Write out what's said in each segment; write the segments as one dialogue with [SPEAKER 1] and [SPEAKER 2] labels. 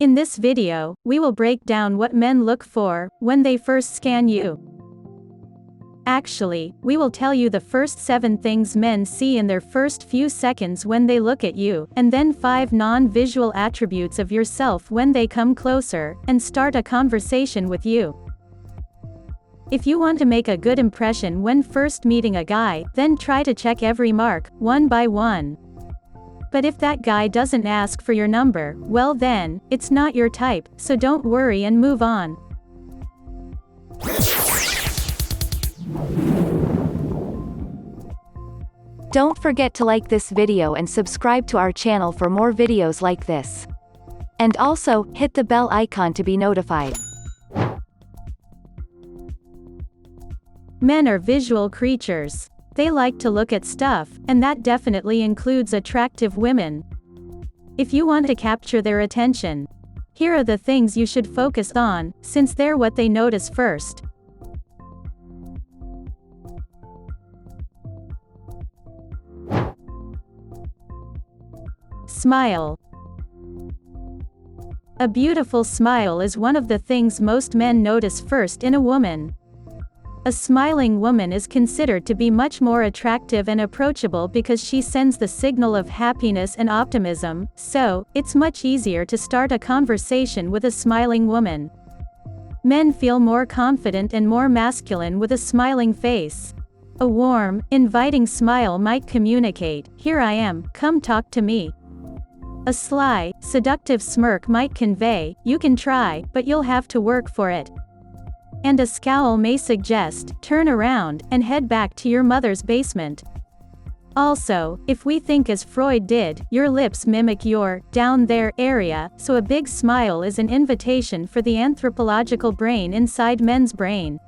[SPEAKER 1] In this video, we will break down what men look for when they first scan you. Actually, we will tell you the first 7 things men see in their first few seconds when they look at you, and then 5 non-visual attributes of yourself when they come closer and start a conversation with you. If you want to make a good impression when first meeting a guy, then try to check every mark, one by one. But if that guy doesn't ask for your number, well then, it's not your type, so don't worry and move on.
[SPEAKER 2] Don't forget to like this video and subscribe to our channel for more videos like this. And also, hit the bell icon to be notified.
[SPEAKER 1] Men are visual creatures. They like to look at stuff, and that definitely includes attractive women. If you want to capture their attention, here are the things you should focus on, since they're what they notice first. Smile. A beautiful smile is one of the things most men notice first in a woman. A smiling woman is considered to be much more attractive and approachable because she sends the signal of happiness and optimism, so it's much easier to start a conversation with a smiling woman. Men feel more confident and more masculine with a smiling face. A warm, inviting smile might communicate, "Here I am, come talk to me." A sly, seductive smirk might convey, "You can try, but you'll have to work for it." And a scowl may suggest, "Turn around, and head back to your mother's basement." Also, if we think as Freud did, your lips mimic your down there area, so a big smile is an invitation for the anthropological brain inside men's brain.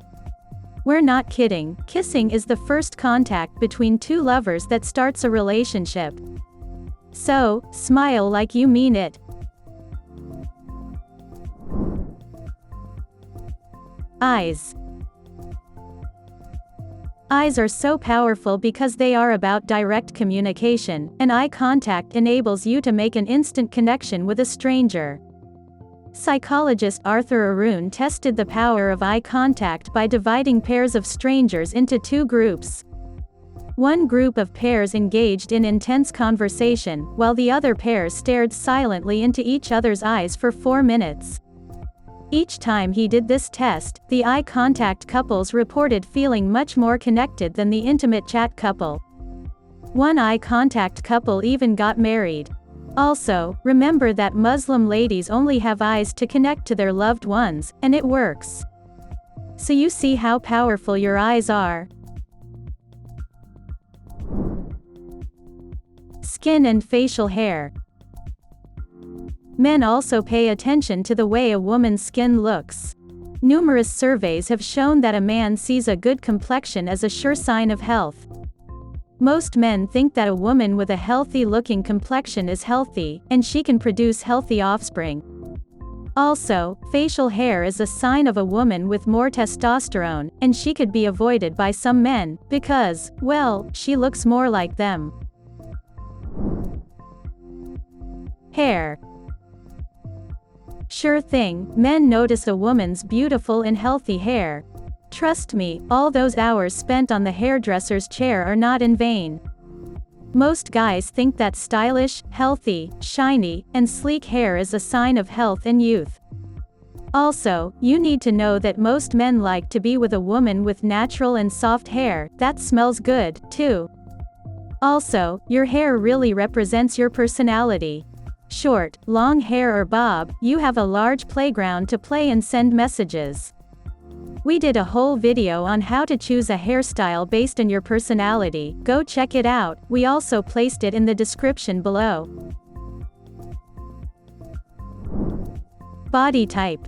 [SPEAKER 1] We're not kidding, kissing is the first contact between two lovers that starts a relationship. So, smile like you mean it. Eyes. Eyes are so powerful because they are about direct communication, and eye contact enables you to make an instant connection with a stranger. Psychologist Arthur Aroon tested the power of eye contact by dividing pairs of strangers into 2 groups. One group of pairs engaged in intense conversation, while the other pair stared silently into each other's eyes for 4 minutes. Each time he did this test, the eye contact couples reported feeling much more connected than the intimate chat couple. One eye contact couple even got married. Also, remember that Muslim ladies only have eyes to connect to their loved ones, and it works. So you see how powerful your eyes are. Skin and facial hair. Men also pay attention to the way a woman's skin looks. Numerous surveys have shown that a man sees a good complexion as a sure sign of health. Most men think that a woman with a healthy-looking complexion is healthy, and she can produce healthy offspring. Also, facial hair is a sign of a woman with more testosterone, and she could be avoided by some men, because, well, she looks more like them. Hair. Sure thing, men notice a woman's beautiful and healthy hair. Trust me, all those hours spent on the hairdresser's chair are not in vain. Most guys think that stylish, healthy, shiny, and sleek hair is a sign of health and youth. Also, you need to know that most men like to be with a woman with natural and soft hair that smells good, too. Also, your hair really represents your personality. Short, long hair or bob, you have a large playground to play and send messages. We did a whole video on how to choose a hairstyle based on your personality, go check it out, we also placed it in the description below. Body type.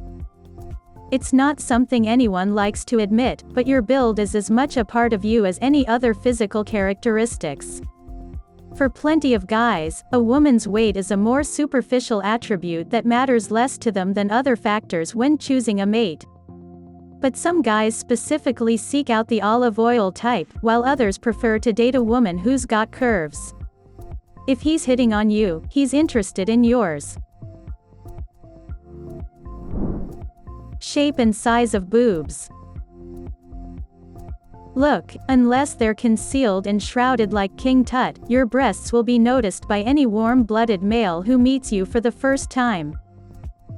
[SPEAKER 1] It's not something anyone likes to admit, but your build is as much a part of you as any other physical characteristics. For plenty of guys, a woman's weight is a more superficial attribute that matters less to them than other factors when choosing a mate. But some guys specifically seek out the olive oil type, while others prefer to date a woman who's got curves. If he's hitting on you, he's interested in yours. Shape and size of boobs. Look, unless they're concealed and shrouded like King Tut, your breasts will be noticed by any warm-blooded male who meets you for the first time.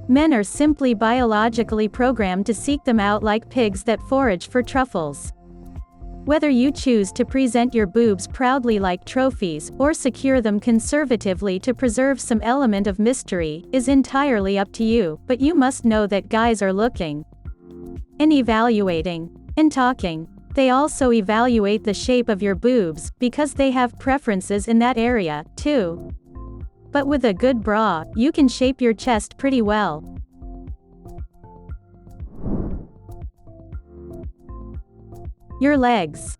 [SPEAKER 1] Men are simply biologically programmed to seek them out like pigs that forage for truffles. Whether you choose to present your boobs proudly like trophies, or secure them conservatively to preserve some element of mystery, is entirely up to you, but you must know that guys are looking and evaluating and talking. They also evaluate the shape of your boobs, because they have preferences in that area, too. But with a good bra, you can shape your chest pretty well. Your legs.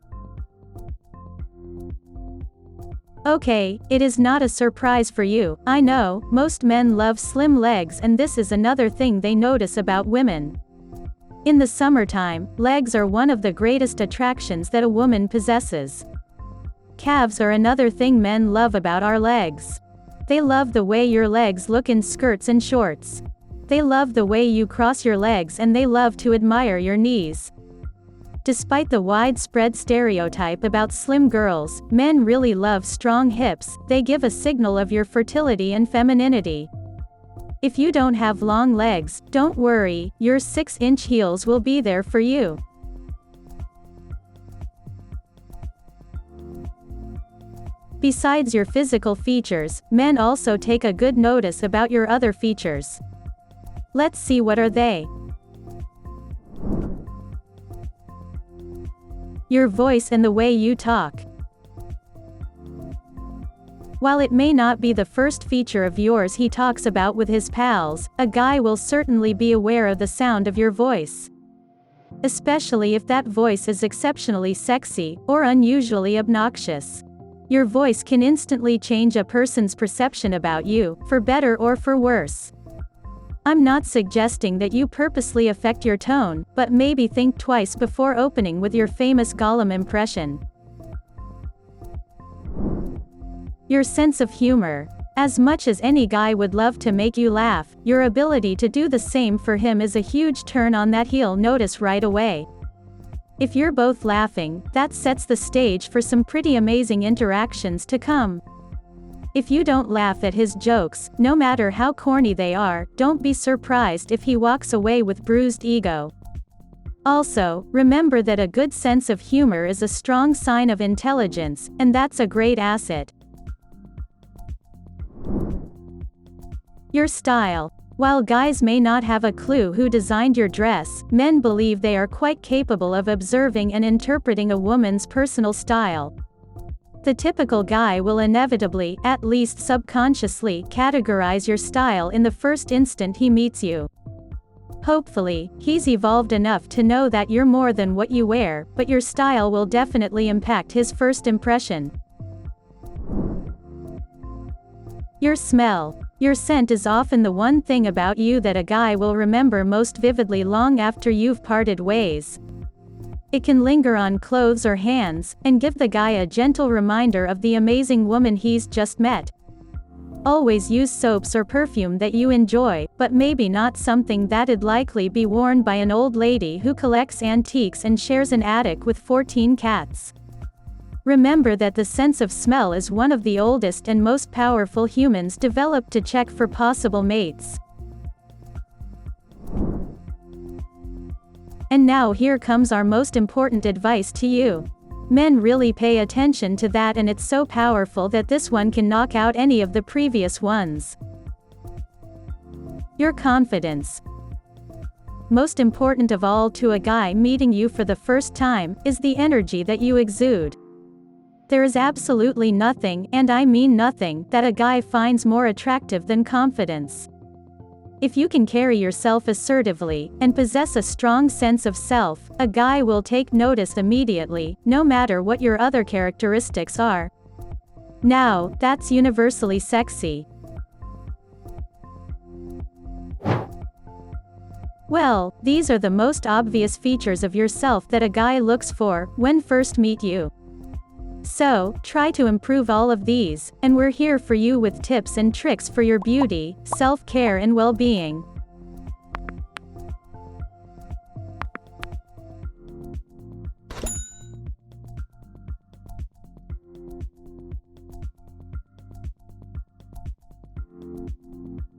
[SPEAKER 1] Okay, it is not a surprise for you, I know, most men love slim legs, and this is another thing they notice about women. In the summertime, legs are one of the greatest attractions that a woman possesses. Calves are another thing men love about our legs. They love the way your legs look in skirts and shorts. They love the way you cross your legs, and they love to admire your knees. Despite the widespread stereotype about slim girls, men really love strong hips. They give a signal of your fertility and femininity. If you don't have long legs, don't worry, your 6-inch heels will be there for you. Besides your physical features, men also take a good notice about your other features. Let's see, what are they? Your voice and the way you talk. While it may not be the first feature of yours he talks about with his pals, a guy will certainly be aware of the sound of your voice. Especially if that voice is exceptionally sexy, or unusually obnoxious. Your voice can instantly change a person's perception about you, for better or for worse. I'm not suggesting that you purposely affect your tone, but maybe think twice before opening with your famous Gollum impression. Your sense of humor. As much as any guy would love to make you laugh, your ability to do the same for him is a huge turn on that he'll notice right away. If you're both laughing, that sets the stage for some pretty amazing interactions to come. If you don't laugh at his jokes, no matter how corny they are, don't be surprised if he walks away with bruised ego. Also, remember that a good sense of humor is a strong sign of intelligence, and that's a great asset. Your style. While guys may not have a clue who designed your dress, men believe they are quite capable of observing and interpreting a woman's personal style. The typical guy will inevitably, at least subconsciously, categorize your style in the first instant he meets you. Hopefully, he's evolved enough to know that you're more than what you wear, but your style will definitely impact his first impression. Your smell. Your scent is often the one thing about you that a guy will remember most vividly long after you've parted ways. It can linger on clothes or hands, and give the guy a gentle reminder of the amazing woman he's just met. Always use soaps or perfume that you enjoy, but maybe not something that'd likely be worn by an old lady who collects antiques and shares an attic with 14 cats. Remember that the sense of smell is one of the oldest and most powerful humans developed to check for possible mates. And now here comes our most important advice to you. Men really pay attention to that, and it's so powerful that this one can knock out any of the previous ones. Your confidence. Most important of all to a guy meeting you for the first time, is the energy that you exude. There is absolutely nothing, and I mean nothing, that a guy finds more attractive than confidence. If you can carry yourself assertively, and possess a strong sense of self, a guy will take notice immediately, no matter what your other characteristics are. Now, that's universally sexy. Well, these are the most obvious features of yourself that a guy looks for when first meet you. So, try to improve all of these, and we're here for you with tips and tricks for your beauty, self-care and well-being.